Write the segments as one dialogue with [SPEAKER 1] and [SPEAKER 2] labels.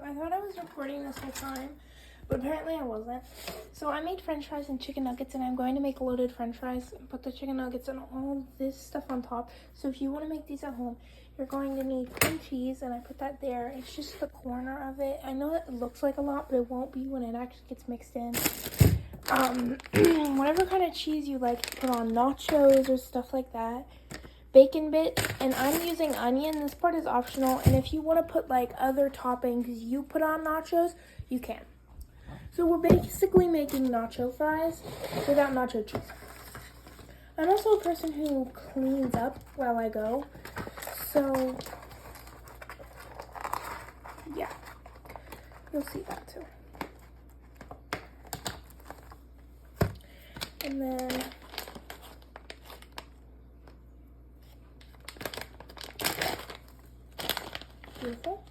[SPEAKER 1] I thought I was recording this whole time, but apparently I wasn't. So I made french fries and chicken nuggets, and I'm going to make loaded french fries and put the chicken nuggets and all this stuff on top. So if you want to make these at home, you're going to need cream cheese, and I put that there. It's just the corner of it. I know it looks like a lot, but it won't be when it actually gets mixed in. Whatever kind of cheese you like to put on nachos or stuff like that. Bacon bits, and I'm using onion. This part is optional, and if you want to put like other toppings you put on nachos, you can. So we're basically making nacho fries without nacho cheese. I'm also a person who cleans up while I go, so yeah, you'll see that too. And then beautiful.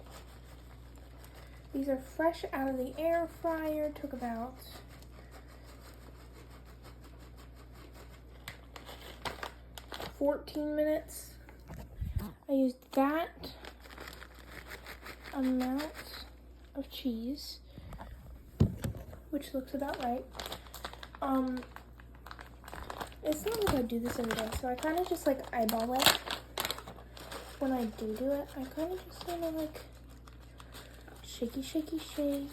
[SPEAKER 1] These are fresh out of the air fryer. Took about 14 minutes. I used that amount of cheese, which looks about right. It's not like I do this every day, so I kind of just like eyeball it. When I do it, I kind of just kind of like shaky, shaky, shake.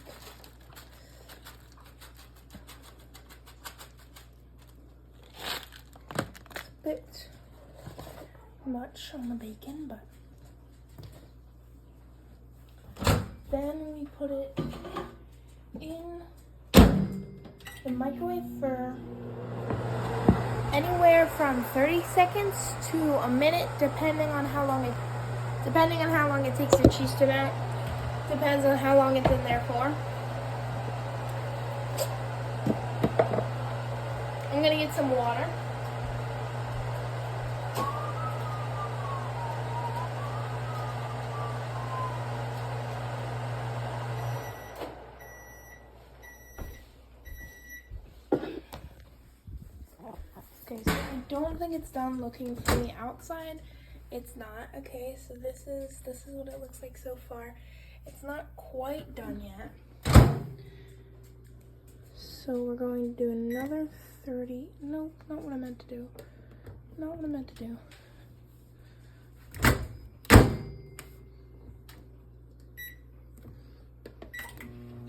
[SPEAKER 1] It's a bit much on the bacon, but then we put it in the microwave for anywhere from 30 seconds to a minute, depending on how long it takes your cheese to melt. Depends on how long it's in there for. I'm gonna get some water. Okay, so I don't think it's done looking from the outside. It's not. Okay, so this is what it looks like so far. It's not quite done yet. So we're going to do another 30. Nope, not what I meant to do. Not what I meant to do.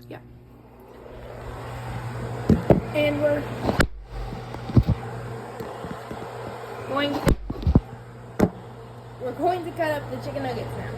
[SPEAKER 1] Yeah. And we're going to cut up the chicken nuggets now.